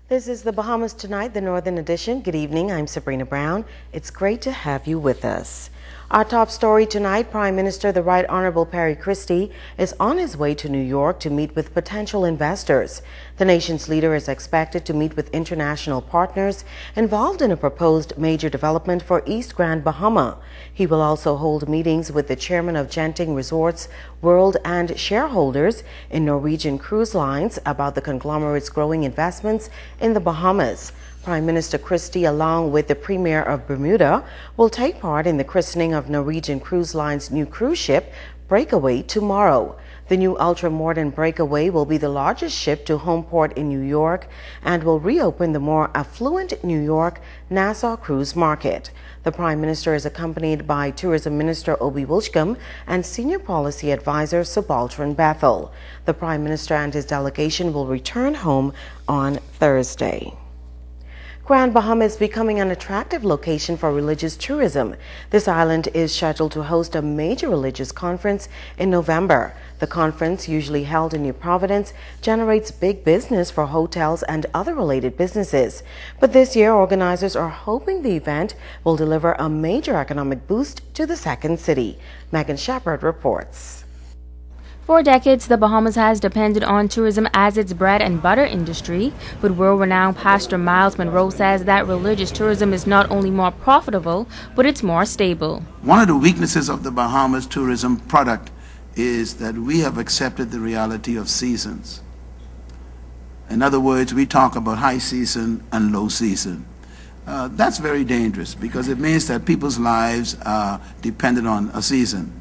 This is the Bahamas Tonight, the Northern Edition. Good evening, I'm Sabrina Brown. It's great to have you with us. Our top story tonight, Prime Minister the Right Honorable Perry Christie is on his way to New York to meet with potential investors. The nation's leader is expected to meet with international partners involved in a proposed major development for East Grand Bahama. He will also hold meetings with the chairman of Genting Resorts World and shareholders in Norwegian Cruise Lines about the conglomerate's growing investments in the Bahamas. Prime Minister Christie, along with the Premier of Bermuda, will take part in the christening of Norwegian Cruise Line's new cruise ship, Breakaway, tomorrow. The new ultra-modern Breakaway will be the largest ship to home port in New York and will reopen the more affluent New York-Nassau cruise market. The Prime Minister is accompanied by Tourism Minister Obi Wilshcombe and Senior Policy Advisor Subaltern Bethel. The Prime Minister and his delegation will return home on Thursday. Grand Bahama is becoming an attractive location for religious tourism. This island is scheduled to host a major religious conference in November. The conference, usually held in New Providence, generates big business for hotels and other related businesses. But this year, organizers are hoping the event will deliver a major economic boost to the second city. Megan Shepard reports. For decades, the Bahamas has depended on tourism as its bread and butter industry, but world-renowned Pastor Miles Monroe says that religious tourism is not only more profitable, but it's more stable. One of the weaknesses of the Bahamas tourism product is that we have accepted the reality of seasons. In other words, we talk about high season and low season. That's very dangerous because it means that people's lives are dependent on a season.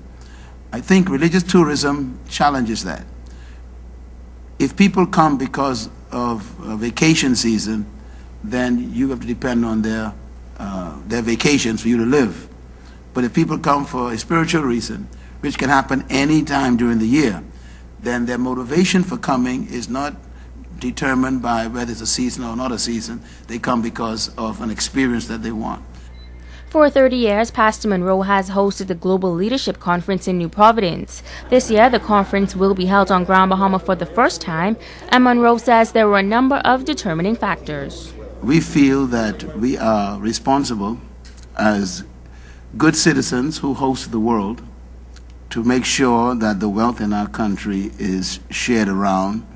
I think religious tourism challenges that. If people come because of a vacation season, then you have to depend on their vacations for you to live. But if people come for a spiritual reason, which can happen any time during the year, then their motivation for coming is not determined by whether it's a season or not a season. They come because of an experience that they want. For 30 years, Pastor Monroe has hosted the Global Leadership Conference in New Providence. This year, the conference will be held on Grand Bahama for the first time, and Monroe says there were a number of determining factors. We feel that we are responsible as good citizens who host the world to make sure that the wealth in our country is shared around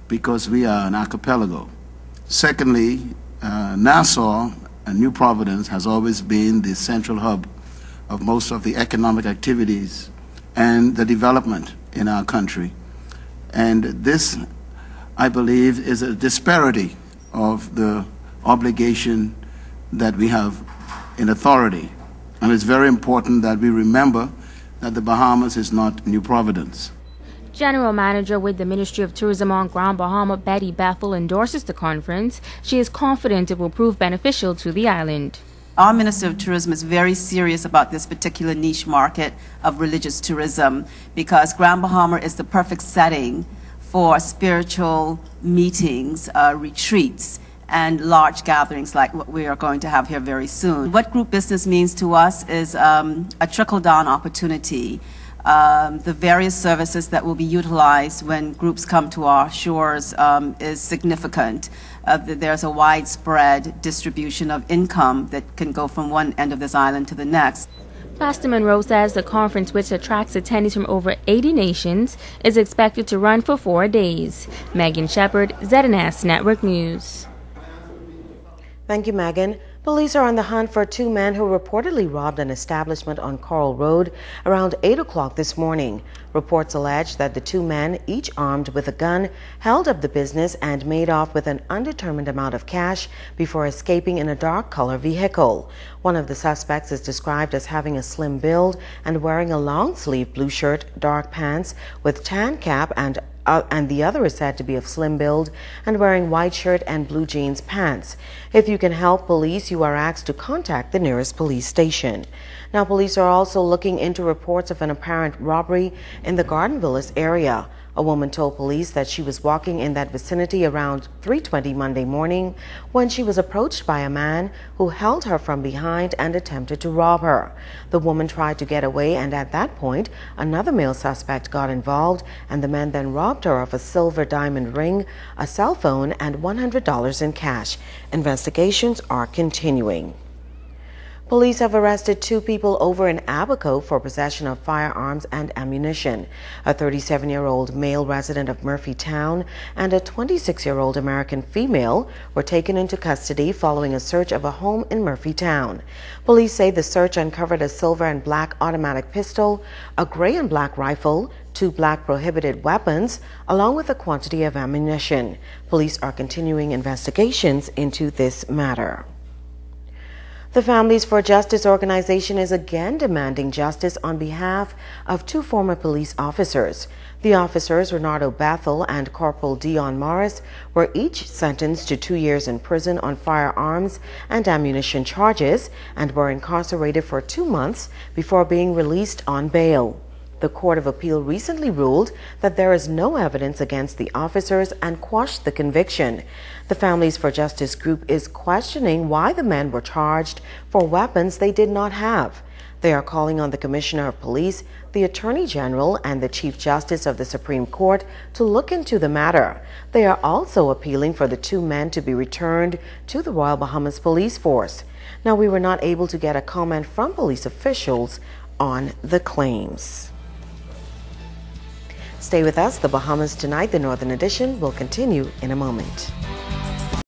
because we are an archipelago. Secondly, Nassau and New Providence has always been the central hub of most of the economic activities and the development in our country. And this, I believe, is a disparity of the obligation that we have in authority. And it's very important that we remember that the Bahamas is not New Providence. General Manager with the Ministry of Tourism on Grand Bahama, Betty Bethel, endorses the conference. She is confident it will prove beneficial to the island. Our Minister of Tourism is very serious about this particular niche market of religious tourism because Grand Bahama is the perfect setting for spiritual meetings, retreats, and large gatherings like what we are going to have here very soon. What group business means to us is a trickle-down opportunity. The various services that will be utilized when groups come to our shores is significant. There's a widespread distribution of income that can go from one end of this island to the next. Pastor Monroe says the conference, which attracts attendees from over 80 nations, is expected to run for 4 days. Megan Shepard, ZNS Network News. Thank you, Megan. Police are on the hunt for two men who reportedly robbed an establishment on Coral Road around 8 o'clock this morning. Reports allege that the two men, each armed with a gun, held up the business and made off with an undetermined amount of cash before escaping in a dark color vehicle. One of the suspects is described as having a slim build and wearing a long-sleeve blue shirt, dark pants with tan cap, and the other is said to be of slim build and wearing white shirt and blue jeans pants. If you can help police, you are asked to contact the nearest police station. Now, police are also looking into reports of an apparent robbery in the Garden Villas area. A woman told police that she was walking in that vicinity around 3:20 Monday morning when she was approached by a man who held her from behind and attempted to rob her. The woman tried to get away, and at that point, another male suspect got involved, and the man then robbed her of a silver diamond ring, a cell phone, and $100 in cash. Investigations are continuing. Police have arrested 2 people over in Abaco for possession of firearms and ammunition. A 37-year-old male resident of Murphytown and a 26-year-old American female were taken into custody following a search of a home in Murphytown. Police say the search uncovered a silver and black automatic pistol, a gray and black rifle, 2 black prohibited weapons, along with a quantity of ammunition. Police are continuing investigations into this matter. The Families for Justice organization is again demanding justice on behalf of 2 former police officers. The officers, Renato Bethel and Corporal Dion Morris, were each sentenced to 2 years in prison on firearms and ammunition charges and were incarcerated for 2 months before being released on bail. The Court of Appeal recently ruled that there is no evidence against the officers and quashed the conviction. The Families for Justice group is questioning why the men were charged for weapons they did not have. They are calling on the Commissioner of Police, the Attorney General, and the Chief Justice of the Supreme Court to look into the matter. They are also appealing for the 2 men to be returned to the Royal Bahamas Police Force. Now, we were not able to get a comment from police officials on the claims. Stay with us. The Bahamas Tonight, the Northern Edition, will continue in a moment.